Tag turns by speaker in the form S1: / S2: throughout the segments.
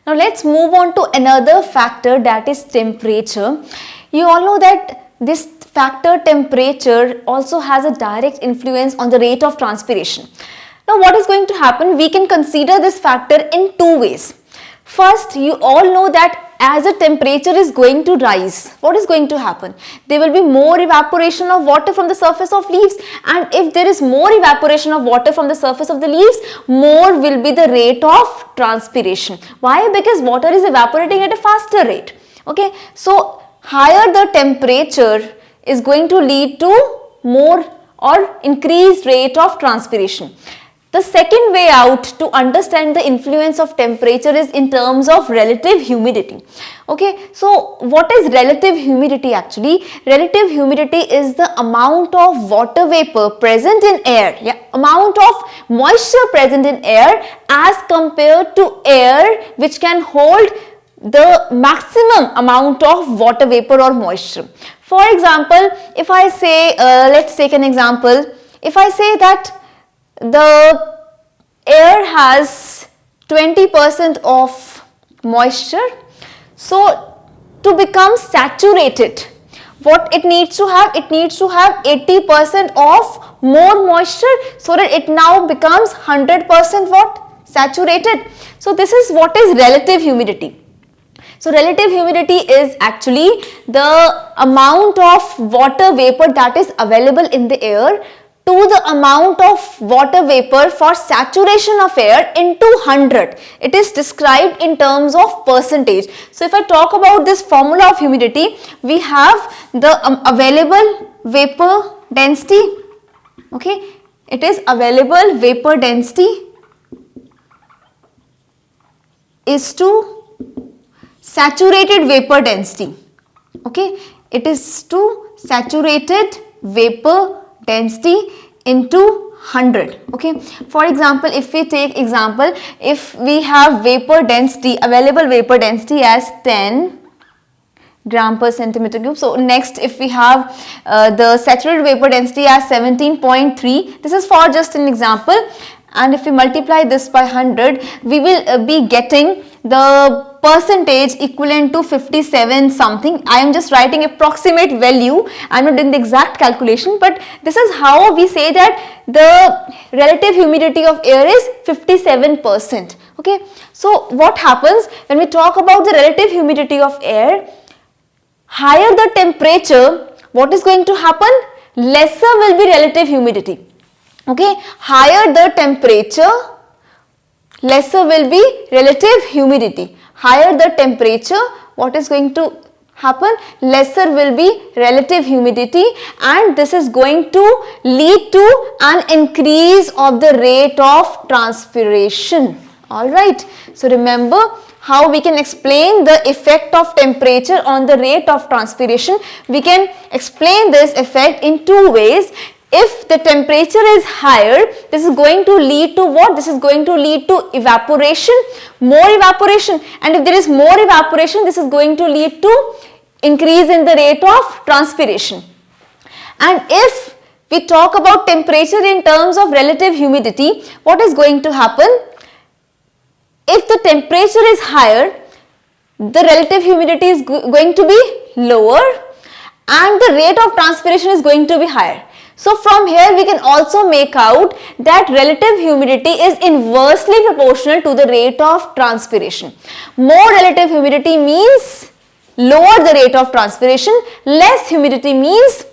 S1: Now let's move on to another factor, that is temperature. You all know that this factor temperature also has a direct influence on the rate of transpiration. Now what is going to happen? We can consider this factor in two ways. First, you all know that as the temperature is going to rise, what is going to happen? There will be more evaporation of water from the surface of leaves, and if there is more evaporation of water from the surface of the leaves, more will be the rate of transpiration. Why? Because water is evaporating at a faster rate. Okay, so higher the temperature is going to lead to more or increased rate of transpiration. The second way out to understand the influence of temperature is in terms of relative humidity. Okay, so what is relative humidity actually? Relative humidity is the amount of water vapor present in air, amount of moisture present in air as compared to air which can hold the maximum amount of water vapor or moisture. For example, if I say, let's take an example, if I say that the air has 20% of moisture, so to become saturated, what it needs to have? It needs to have 80% of more moisture so that it now becomes 100% what? Saturated. So this is what is relative humidity. So relative humidity is actually the amount of water vapor that is available in the air to the amount of water vapor for saturation of air into 100. It is described in terms of percentage. So if I talk about this formula of humidity, we have the available vapor density. Okay, it is available vapor density is to saturated vapor density. Okay, it is to saturated vapor density into 100. Okay, for example, if we take example, if we have vapor density, available vapor density as 10 gram per centimeter cube. So next, if we have the saturated vapor density as 17.3, this is for just an example, and if we multiply this by 100, we will be getting the percentage equivalent to 57 something. I am just writing approximate value. I am not doing the exact calculation, but this is how we say that the relative humidity of air is 57%. Okay, so what happens when we talk about the relative humidity of air? Higher the temperature, what is going to happen? Lesser will be relative humidity. Okay, higher the temperature, lesser will be relative humidity. Higher the temperature, what is going to happen? Lesser will be relative humidity, and this is going to lead to an increase of the rate of transpiration. Alright, so remember how we can explain the effect of temperature on the rate of transpiration. We can explain this effect in two ways. If the temperature is higher, this is going to lead to what? This is going to lead to evaporation, more evaporation, and if there is more evaporation, this is going to lead to increase in the rate of transpiration. And if we talk about temperature in terms of relative humidity, what is going to happen? If the temperature is higher, the relative humidity is going to be lower and the rate of transpiration is going to be higher. So from here we can also make out that relative humidity is inversely proportional to the rate of transpiration. More relative humidity means lower the rate of transpiration, less humidity means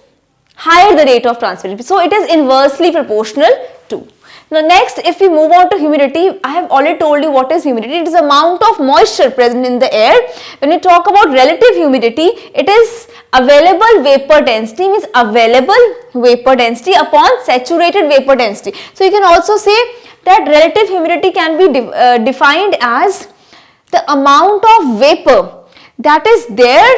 S1: higher the rate of transpiration. So it is inversely proportional to. Now next, if we move on to humidity, I have already told you what is humidity. It is the amount of moisture present in the air. When we talk about relative humidity, it is available vapor density, means available vapor density upon saturated vapor density. So you can also say that relative humidity can be defined as the amount of vapor that is there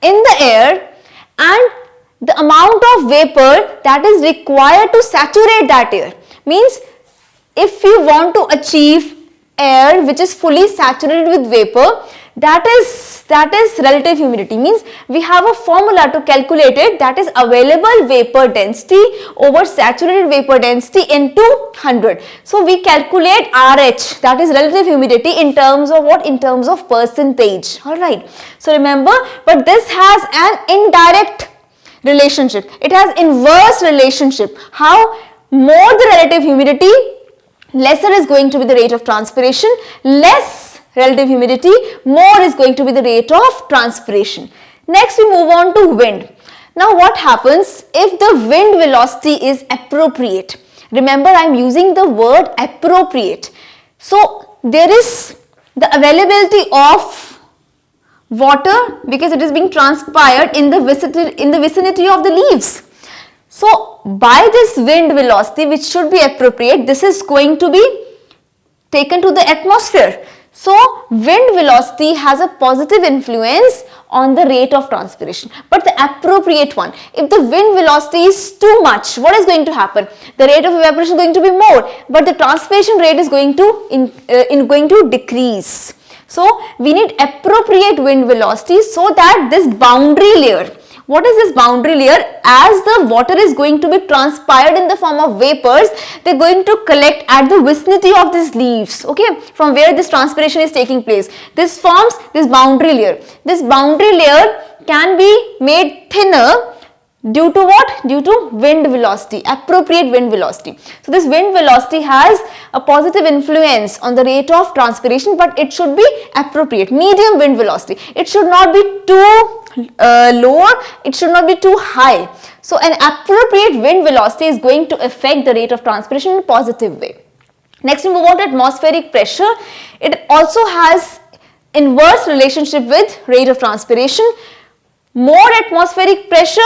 S1: in the air and the amount of vapor that is required to saturate that air. Means if you want to achieve air which is fully saturated with vapor, that is relative humidity. Means we have a formula to calculate it, that is available vapor density over saturated vapor density into 100. So we calculate RH, that is relative humidity, in terms of what? In terms of percentage. Alright. So remember, but this has an indirect relationship. It has inverse relationship. How? More the relative humidity, lesser is going to be the rate of transpiration. Less relative humidity, more is going to be the rate of transpiration. Next we move on to wind. Now what happens if the wind velocity is appropriate? Remember, I am using the word appropriate. So there is the availability of water because it is being transpired in the vicinity of the leaves. So by this wind velocity, which should be appropriate, this is going to be taken to the atmosphere. So wind velocity has a positive influence on the rate of transpiration, but the appropriate one. If the wind velocity is too much, what is going to happen? The rate of evaporation is going to be more, but the transpiration rate is going to decrease. So we need appropriate wind velocity so that this boundary layer, what is this boundary layer? As the water is going to be transpired in the form of vapors, they are going to collect at the vicinity of these leaves, okay, from where this transpiration is taking place. This forms this boundary layer. This boundary layer can be made thinner due to what? Due to wind velocity, appropriate wind velocity. So this wind velocity has a positive influence on the rate of transpiration, but it should be appropriate, medium wind velocity. It should not be too low, it should not be too high. So an appropriate wind velocity is going to affect the rate of transpiration in a positive way. Next we move on to atmospheric pressure. It also has inverse relationship with rate of transpiration. More atmospheric pressure,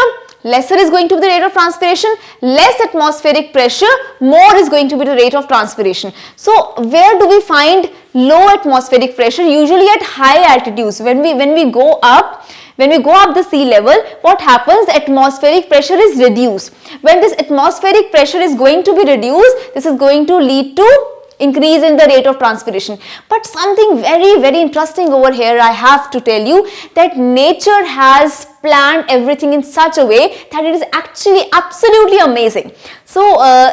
S1: lesser is going to be the rate of transpiration. Less atmospheric pressure, more is going to be the rate of transpiration. So where do we find low atmospheric pressure? Usually at high altitudes. When we go up the sea level, what happens? The atmospheric pressure is reduced. When this atmospheric pressure is going to be reduced, this is going to lead to increase in the rate of transpiration. But something very interesting over here I have to tell you, that nature has planned everything in such a way that it is actually absolutely amazing. So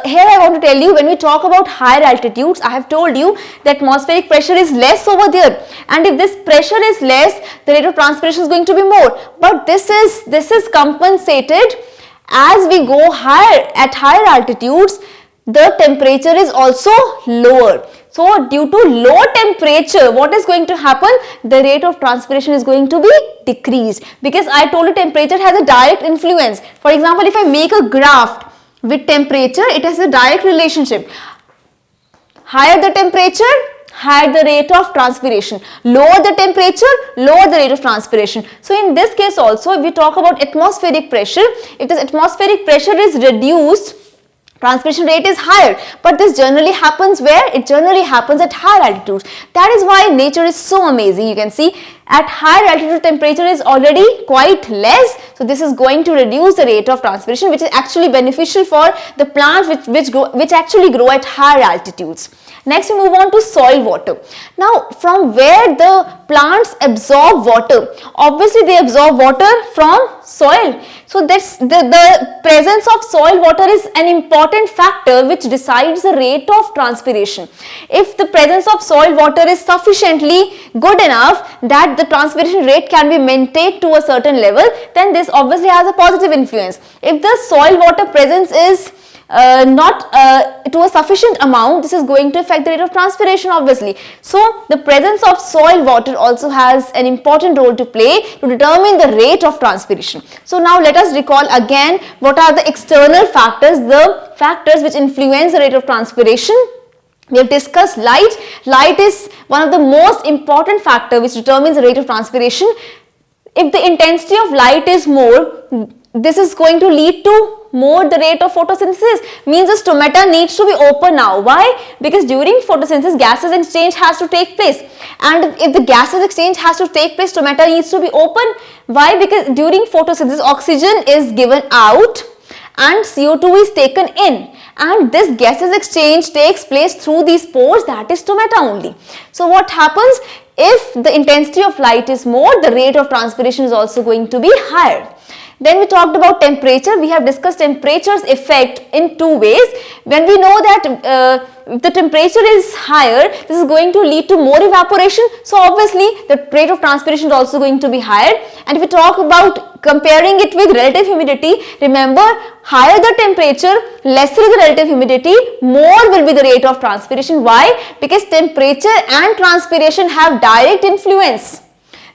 S1: here I want to tell you, when we talk about higher altitudes, I have told you that atmospheric pressure is less over there, and if this pressure is less, the rate of transpiration is going to be more. But this is compensated as we go higher. At higher altitudes, the temperature is also lower. So due to low temperature, what is going to happen? The rate of transpiration is going to be decreased, because I told you temperature has a direct influence. For example, if I make a graph with temperature, it has a direct relationship. Higher the temperature, higher the rate of transpiration. Lower the temperature, lower the rate of transpiration. So in this case also, if we talk about atmospheric pressure, if this atmospheric pressure is reduced, transpiration rate is higher. But this generally happens where? It generally happens at higher altitudes. That is why nature is so amazing. You can see at higher altitude temperature is already quite less. So this is going to reduce the rate of transpiration, which is actually beneficial for the plants which actually grow at higher altitudes. Next we move on to soil water. Now from where the plants absorb water? Obviously they absorb water from soil. So this, the presence of soil water is an important factor which decides the rate of transpiration. If the presence of soil water is sufficiently good enough that the transpiration rate can be maintained to a certain level, then this obviously has a positive influence. If the soil water presence is not to a sufficient amount, this is going to affect the rate of transpiration obviously. So the presence of soil water also has an important role to play to determine the rate of transpiration. So now let us recall again what are the external factors, the factors which influence the rate of transpiration. We have discussed light. Light is one of the most important factor which determines the rate of transpiration. If the intensity of light is more, this is going to lead to more the rate of photosynthesis, means the stomata needs to be open now. Why? Because during photosynthesis gases exchange has to take place, and if the gases exchange has to take place, stomata needs to be open. Why? Because during photosynthesis oxygen is given out and CO2 is taken in, and this gases exchange takes place through these pores, that is stomata only. So what happens? if the intensity of light is more, the rate of transpiration is also going to be higher. Then we talked about temperature. We have discussed temperature's effect in two ways. When we know that if the temperature is higher, this is going to lead to more evaporation. So obviously the rate of transpiration is also going to be higher. And if we talk about comparing it with relative humidity, remember, higher the temperature, lesser the relative humidity, more will be the rate of transpiration. Why? Because temperature and transpiration have direct influence.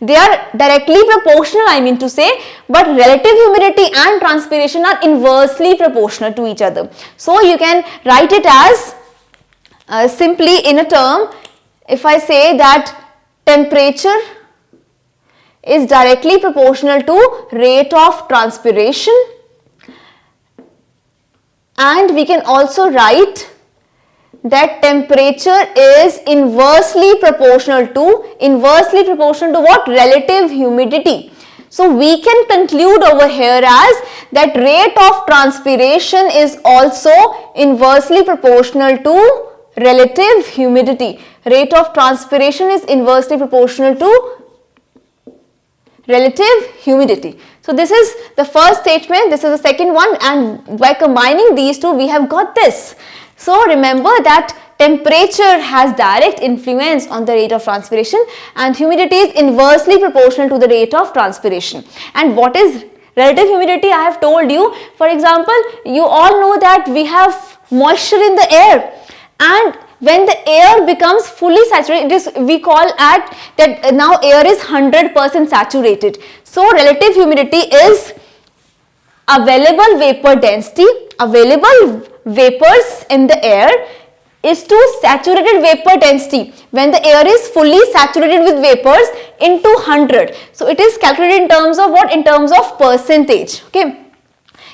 S1: They are directly proportional, I mean to say, but relative humidity and transpiration are inversely proportional to each other. So you can write it as simply in a term, if I say that temperature is directly proportional to rate of transpiration, and we can also write that temperature is inversely proportional to what? Relative humidity. So we can conclude over here as that rate of transpiration is also inversely proportional to relative humidity. Rate of transpiration is inversely proportional to relative humidity. So this is the first statement, this is the second one, and by combining these two we have got this. So remember that temperature has direct influence on the rate of transpiration and humidity is inversely proportional to the rate of transpiration. And what is relative humidity? I have told you. For example, you all know that we have moisture in the air, and when the air becomes fully saturated, we call at that now air is 100% saturated. So relative humidity is available vapor density, available vapors in the air is to saturated vapor density when the air is fully saturated with vapors into 100. So it is calculated in terms of what? In terms of percentage. Okay.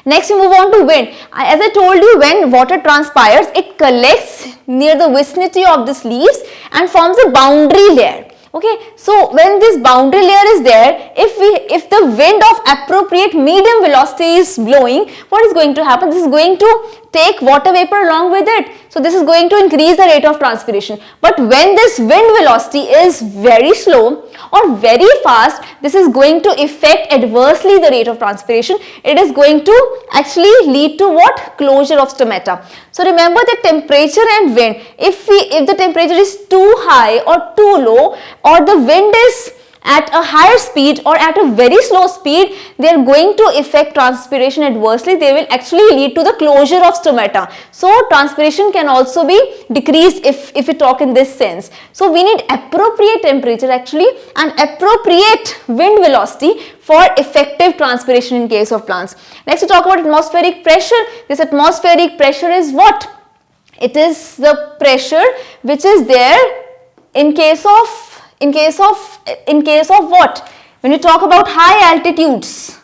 S1: Next we move on to wind. As I told you, when water transpires, it collects near the vicinity of these leaves and forms a boundary layer. Okay, so when this boundary layer is there, if the wind of appropriate medium velocity is blowing, what is going to happen? This is going to take water vapor along with it. So this is going to increase the rate of transpiration. But when this wind velocity is very slow or very fast, this is going to affect adversely the rate of transpiration. It is going to actually lead to what? Closure of stomata. So remember that temperature and wind, if the temperature is too high or too low, or the wind is at a higher speed or at a very slow speed, they are going to affect transpiration adversely. They will actually lead to the closure of stomata. So transpiration can also be decreased if we talk in this sense. So we need appropriate temperature actually and appropriate wind velocity for effective transpiration in case of plants. Next we talk about atmospheric pressure. This atmospheric pressure is what? It is the pressure which is there in case of what? When you talk about high altitudes,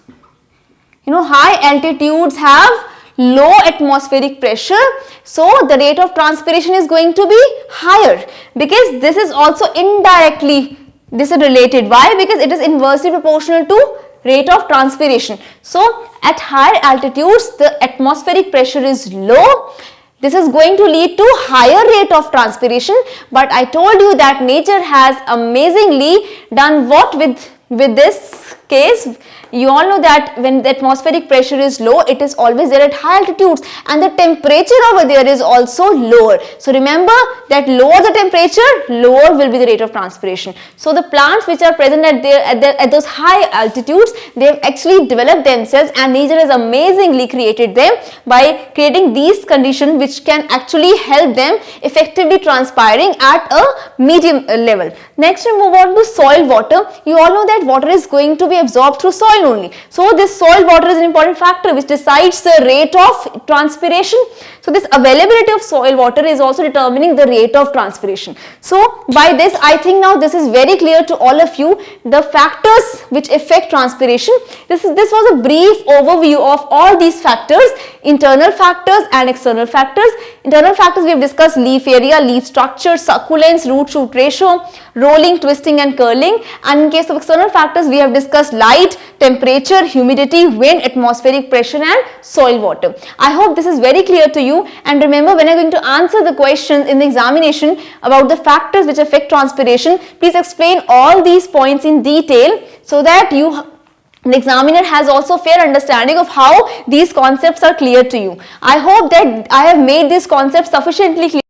S1: high altitudes have low atmospheric pressure, so the rate of transpiration is going to be higher, because this is also indirectly this is related. Why? Because it is inversely proportional to rate of transpiration. So at higher altitudes the atmospheric pressure is low. This is going to lead to higher rate of transpiration, but I told you that nature has amazingly done what with this case. You all know that when the atmospheric pressure is low, it is always there at high altitudes, and the temperature over there is also lower. So remember that lower the temperature, lower will be the rate of transpiration. So the plants which are present at those high altitudes, they have actually developed themselves, and nature has amazingly created them by creating these conditions which can actually help them effectively transpiring at a medium level. Next we move on to soil water. You all know that water is going to be absorbed through soil only. So this soil water is an important factor which decides the rate of transpiration. So this availability of soil water is also determining the rate of transpiration. So by this, I think now this is very clear to all of you, the factors which affect transpiration. This was a brief overview of all these factors, internal factors and external factors. Internal factors we have discussed: leaf area, leaf structure, succulence, root shoot ratio, rolling, twisting and curling. And in case of external factors, we have discussed factors: light, temperature, humidity, wind, atmospheric pressure and soil water. I hope this is very clear to you, and remember, when you are going to answer the questions in the examination about the factors which affect transpiration, please explain all these points in detail so that the examiner has also fair understanding of how these concepts are clear to you. I hope that I have made these concepts sufficiently clear.